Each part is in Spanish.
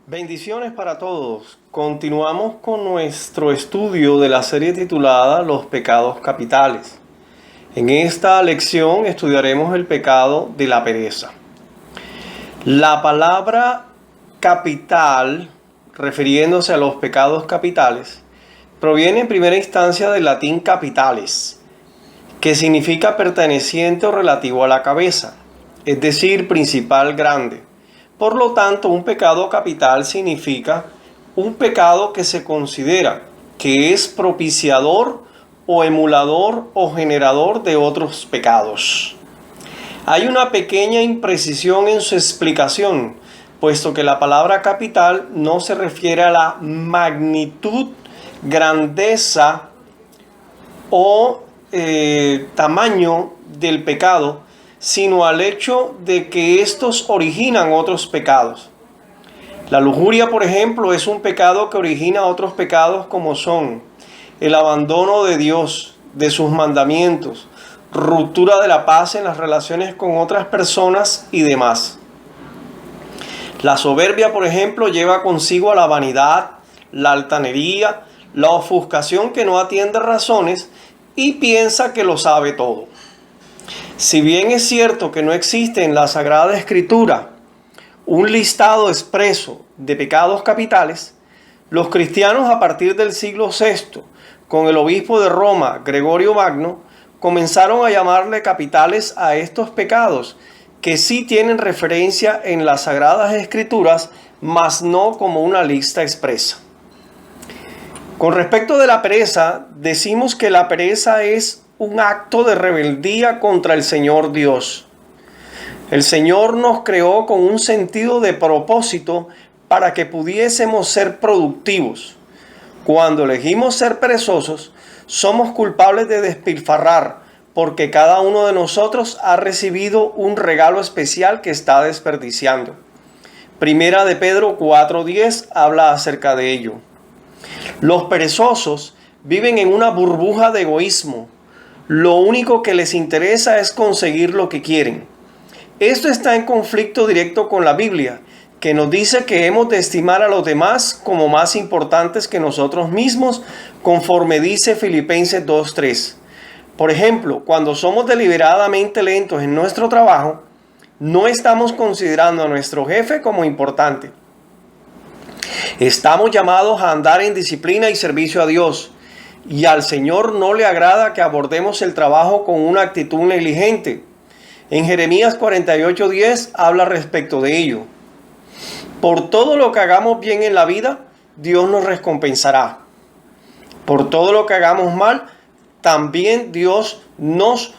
Bendiciones para todos. Continuamos con nuestro estudio de la serie titulada Los pecados capitales. En esta lección estudiaremos el pecado de la pereza. La palabra capital, refiriéndose a los pecados capitales, proviene en primera instancia del latín capitales, que significa perteneciente o relativo a la cabeza, es decir, principal, grande. Por lo tanto, un pecado capital significa un pecado que se considera que es propiciador o emulador o generador de otros pecados. Hay una pequeña imprecisión en su explicación, puesto que la palabra capital no se refiere a la magnitud, grandeza o tamaño del pecado, sino al hecho de que estos originan otros pecados. La lujuria, por ejemplo, es un pecado que origina otros pecados como son el abandono de Dios, de sus mandamientos, ruptura de la paz en las relaciones con otras personas y demás. La soberbia, por ejemplo, lleva consigo a la vanidad, la altanería, la ofuscación que no atiende razones y piensa que lo sabe todo. Si bien es cierto que no existe en la Sagrada Escritura un listado expreso de pecados capitales, los cristianos a partir del siglo VI, con el obispo de Roma, Gregorio Magno, comenzaron a llamarle capitales a estos pecados, que sí tienen referencia en las Sagradas Escrituras, mas no como una lista expresa. Con respecto de la pereza, decimos que la pereza es un acto de rebeldía contra el Señor Dios. El Señor nos creó con un sentido de propósito para que pudiésemos ser productivos. Cuando elegimos ser perezosos, somos culpables de despilfarrar, porque cada uno de nosotros ha recibido un regalo especial que está desperdiciando. Primera de Pedro 4:10 habla acerca de ello. Los perezosos viven en una burbuja de egoísmo. Lo único que les interesa es conseguir lo que quieren. Esto está en conflicto directo con la Biblia, que nos dice que hemos de estimar a los demás como más importantes que nosotros mismos, conforme dice Filipenses 2:3. Por ejemplo, cuando somos deliberadamente lentos en nuestro trabajo, no estamos considerando a nuestro jefe como importante. Estamos llamados a andar en disciplina y servicio a Dios. Y al Señor no le agrada que abordemos el trabajo con una actitud negligente. En Jeremías 48:10 habla respecto de ello. Por todo lo que hagamos bien en la vida, Dios nos recompensará. Por todo lo que hagamos mal, también Dios nos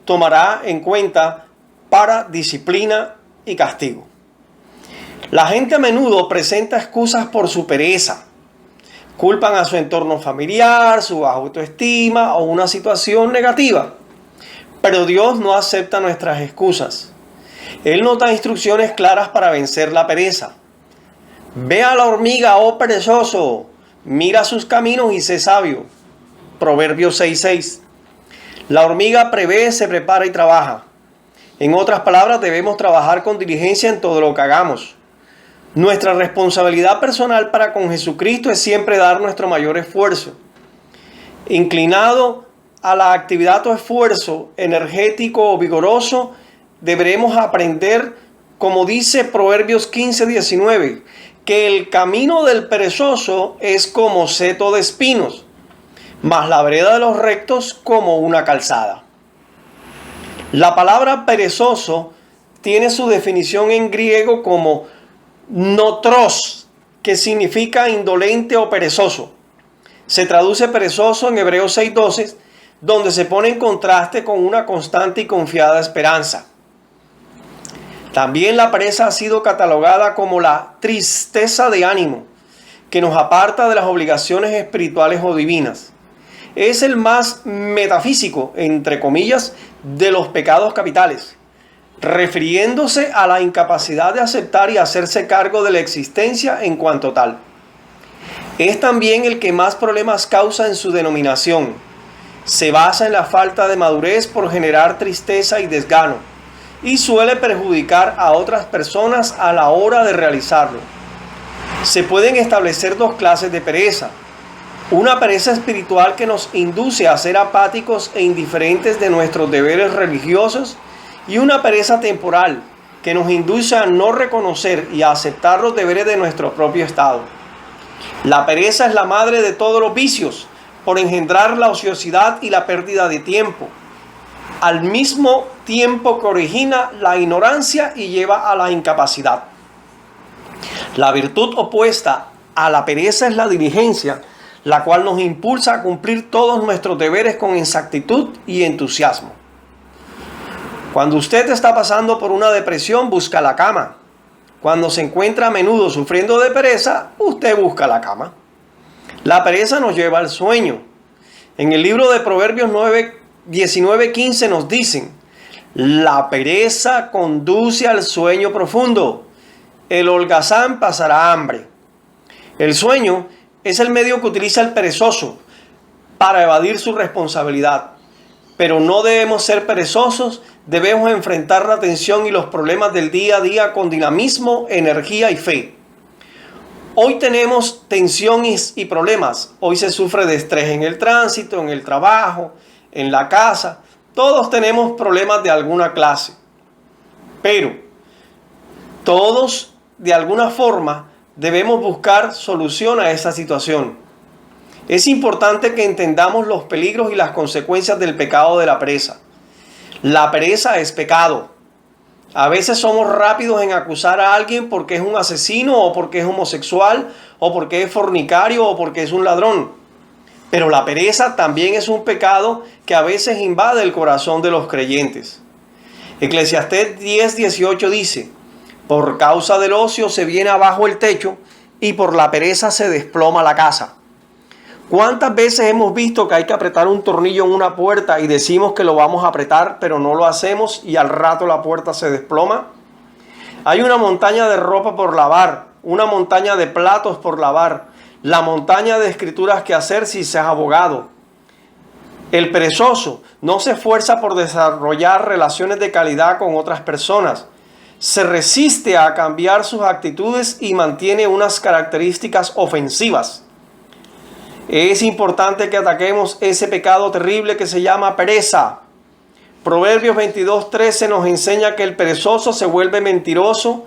tomará en cuenta para disciplina y castigo. La gente a menudo presenta excusas por su pereza. Culpan a su entorno familiar, su baja autoestima o una situación negativa. Pero Dios no acepta nuestras excusas. Él nos da instrucciones claras para vencer la pereza. Ve a la hormiga, oh perezoso, mira sus caminos y sé sabio. Proverbios 6:6. La hormiga prevé, se prepara y trabaja. En otras palabras, debemos trabajar con diligencia en todo lo que hagamos. Nuestra responsabilidad personal para con Jesucristo es siempre dar nuestro mayor esfuerzo. Inclinado a la actividad o esfuerzo energético o vigoroso, deberemos aprender, como dice Proverbios 15:19, que el camino del perezoso es como seto de espinos, mas la vereda de los rectos como una calzada. La palabra perezoso tiene su definición en griego como notros, que significa indolente o perezoso. Se traduce perezoso en Hebreos 6:12, donde se pone en contraste con una constante y confiada esperanza. También la pereza ha sido catalogada como la tristeza de ánimo, que nos aparta de las obligaciones espirituales o divinas. Es el más metafísico, entre comillas, de los pecados capitales, refiriéndose a la incapacidad de aceptar y hacerse cargo de la existencia en cuanto tal. Es también el que más problemas causa en su denominación. Se basa en la falta de madurez por generar tristeza y desgano, y suele perjudicar a otras personas a la hora de realizarlo. Se pueden establecer dos clases de pereza. Una pereza espiritual que nos induce a ser apáticos e indiferentes de nuestros deberes religiosos, y una pereza temporal que nos induce a no reconocer y a aceptar los deberes de nuestro propio estado. La pereza es la madre de todos los vicios, por engendrar la ociosidad y la pérdida de tiempo, al mismo tiempo que origina la ignorancia y lleva a la incapacidad. La virtud opuesta a la pereza es la diligencia, la cual nos impulsa a cumplir todos nuestros deberes con exactitud y entusiasmo. Cuando usted está pasando por una depresión, busca la cama. Cuando se encuentra a menudo sufriendo de pereza, usted busca la cama. La pereza nos lleva al sueño. En el libro de Proverbios 19:15 nos dicen: la pereza conduce al sueño profundo. El holgazán pasará hambre. El sueño es el medio que utiliza el perezoso para evadir su responsabilidad. Pero no debemos ser perezosos, debemos enfrentar la tensión y los problemas del día a día con dinamismo, energía y fe. Hoy tenemos tensión y problemas. Hoy se sufre de estrés en el tránsito, en el trabajo, en la casa. Todos tenemos problemas de alguna clase. Pero todos, de alguna forma, debemos buscar solución a esa situación. Es importante que entendamos los peligros y las consecuencias del pecado de la pereza. La pereza es pecado. A veces somos rápidos en acusar a alguien porque es un asesino, o porque es homosexual, o porque es fornicario, o porque es un ladrón. Pero la pereza también es un pecado que a veces invade el corazón de los creyentes. Eclesiastés 10:18 dice: por causa del ocio se viene abajo el techo, y por la pereza se desploma la casa. ¿Cuántas veces hemos visto que hay que apretar un tornillo en una puerta y decimos que lo vamos a apretar, pero no lo hacemos y al rato la puerta se desploma? Hay una montaña de ropa por lavar, una montaña de platos por lavar, la montaña de escrituras que hacer si seas abogado. El perezoso no se esfuerza por desarrollar relaciones de calidad con otras personas. Se resiste a cambiar sus actitudes y mantiene unas características ofensivas. Es importante que ataquemos ese pecado terrible que se llama pereza. Proverbios 22:13 nos enseña que el perezoso se vuelve mentiroso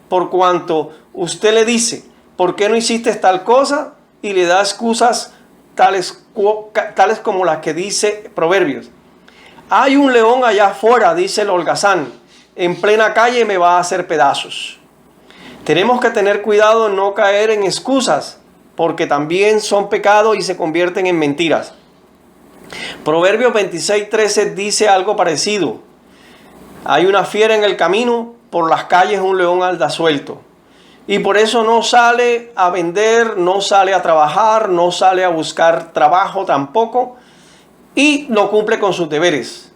por cuanto usted le dice: ¿por qué no hiciste tal cosa? Y le da excusas tales como las que dice Proverbios. Hay un león allá afuera, dice el holgazán, en plena calle me va a hacer pedazos. Tenemos que tener cuidado en no caer en excusas, porque también son pecado y se convierten en mentiras. Proverbios 26:13 dice algo parecido. Hay una fiera en el camino, por las calles un león anda suelto. Y por eso no sale a vender, no sale a trabajar, no sale a buscar trabajo tampoco, y no cumple con sus deberes.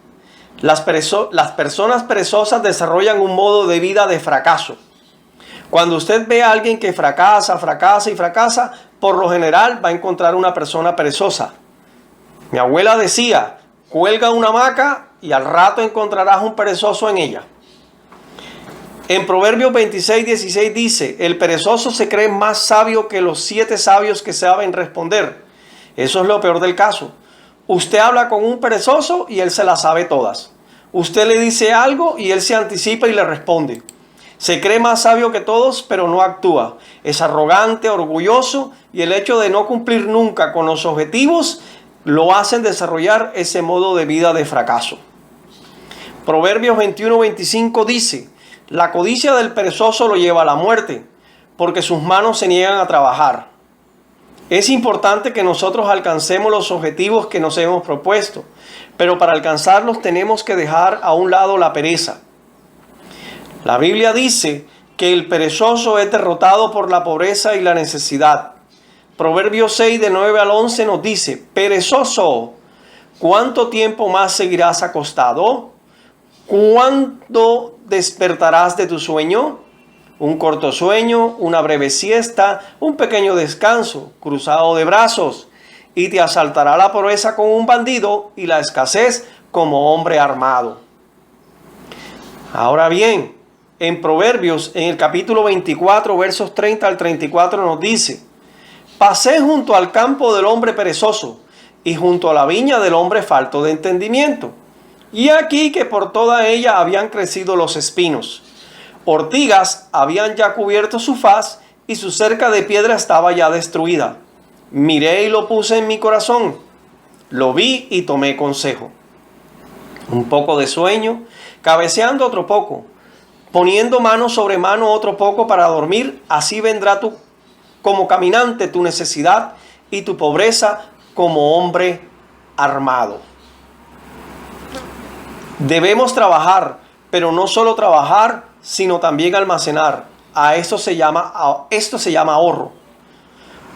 Las personas perezosas desarrollan un modo de vida de fracaso. Cuando usted ve a alguien que fracasa, por lo general va a encontrar una persona perezosa. Mi abuela decía: cuelga una hamaca y al rato encontrarás un perezoso en ella. En Proverbios 26:16 dice: el perezoso se cree más sabio que los 7 sabios que saben responder. Eso es lo peor del caso. Usted habla con un perezoso y él se las sabe todas. Usted le dice algo y él se anticipa y le responde. Se cree más sabio que todos, pero no actúa. Es arrogante, orgulloso, y el hecho de no cumplir nunca con los objetivos lo hacen desarrollar ese modo de vida de fracaso. Proverbios 21:25 dice: la codicia del perezoso lo lleva a la muerte, porque sus manos se niegan a trabajar. Es importante que nosotros alcancemos los objetivos que nos hemos propuesto, pero para alcanzarlos tenemos que dejar a un lado la pereza. La Biblia dice que el perezoso es derrotado por la pobreza y la necesidad. Proverbios 6, de 9 al 11 nos dice: perezoso, ¿cuánto tiempo más seguirás acostado? ¿Cuándo despertarás de tu sueño? Un corto sueño, una breve siesta, un pequeño descanso, cruzado de brazos, y te asaltará la pobreza como un bandido y la escasez como hombre armado. Ahora bien, en Proverbios, en el capítulo 24, versos 30 al 34, nos dice: pasé junto al campo del hombre perezoso y junto a la viña del hombre falto de entendimiento. Y aquí que por toda ella habían crecido los espinos. Ortigas habían ya cubierto su faz y su cerca de piedra estaba ya destruida. Miré y lo puse en mi corazón. Lo vi y tomé consejo. Un poco de sueño, cabeceando otro poco, poniendo mano sobre mano otro poco para dormir. Así vendrá tú como caminante tu necesidad y tu pobreza como hombre armado. Debemos trabajar, pero no solo trabajar, sino también almacenar. Esto se llama ahorro.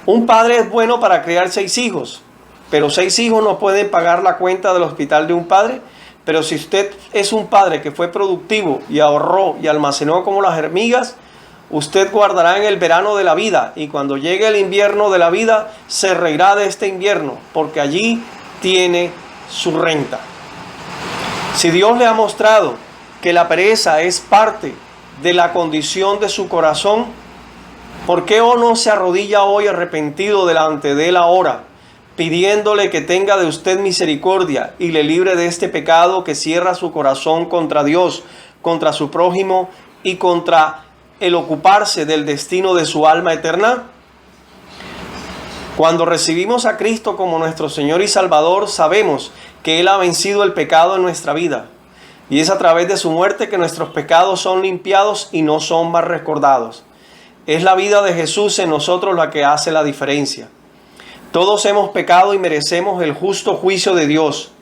Un padre es bueno para criar 6 hijos, pero 6 hijos no pueden pagar la cuenta del hospital de un padre. Pero si usted es un padre que fue productivo y ahorró y almacenó como las hormigas, usted guardará en el verano de la vida, y cuando llegue el invierno de la vida, se reirá de este invierno, porque allí tiene su renta. Si Dios le ha mostrado que la pereza es parte de la condición de su corazón, ¿por qué no se arrodilla hoy arrepentido delante de Él ahora, pidiéndole que tenga de usted misericordia y le libre de este pecado que cierra su corazón contra Dios, contra su prójimo y contra el ocuparse del destino de su alma eterna? Cuando recibimos a Cristo como nuestro Señor y Salvador, sabemos que Él ha vencido el pecado en nuestra vida. Y es a través de su muerte que nuestros pecados son limpiados y no son más recordados. Es la vida de Jesús en nosotros la que hace la diferencia. Todos hemos pecado y merecemos el justo juicio de Dios.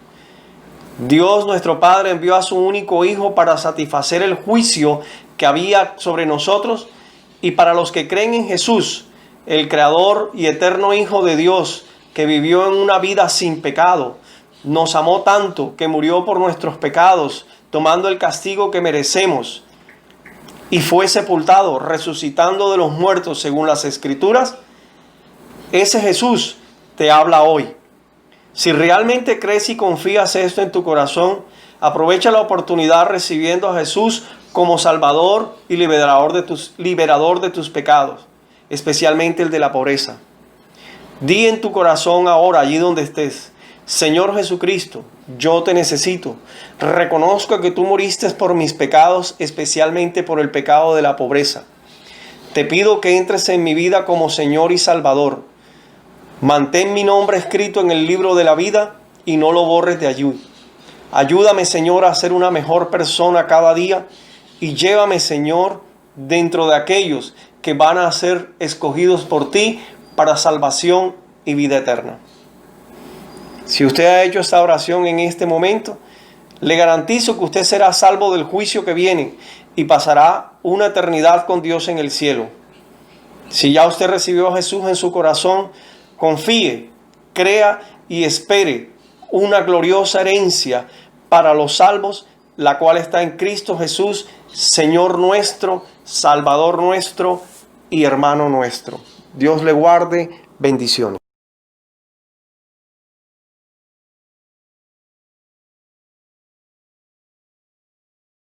Dios nuestro Padre envió a su único Hijo para satisfacer el juicio que había sobre nosotros, y para los que creen en Jesús, el Creador y eterno Hijo de Dios, que vivió en una vida sin pecado, nos amó tanto que murió por nuestros pecados, tomando el castigo que merecemos, y fue sepultado, resucitando de los muertos según las Escrituras. Ese Jesús te habla hoy. Si realmente crees y confías esto en tu corazón, aprovecha la oportunidad recibiendo a Jesús como Salvador y liberador de tus pecados, especialmente el de la pobreza. Di en tu corazón ahora, allí donde estés: Señor Jesucristo, yo te necesito. Reconozco que tú moriste por mis pecados, especialmente por el pecado de la pobreza. Te pido que entres en mi vida como Señor y Salvador. Mantén mi nombre escrito en el libro de la vida y no lo borres de allí. Ayúdame, Señor, a ser una mejor persona cada día, y llévame, Señor, dentro de aquellos que van a ser escogidos por ti para salvación y vida eterna. Si usted ha hecho esta oración en este momento, le garantizo que usted será salvo del juicio que viene y pasará una eternidad con Dios en el cielo. Si ya usted recibió a Jesús en su corazón, confíe, crea y espere una gloriosa herencia para los salvos, la cual está en Cristo Jesús, Señor nuestro, Salvador nuestro y hermano nuestro. Dios le guarde. Bendiciones.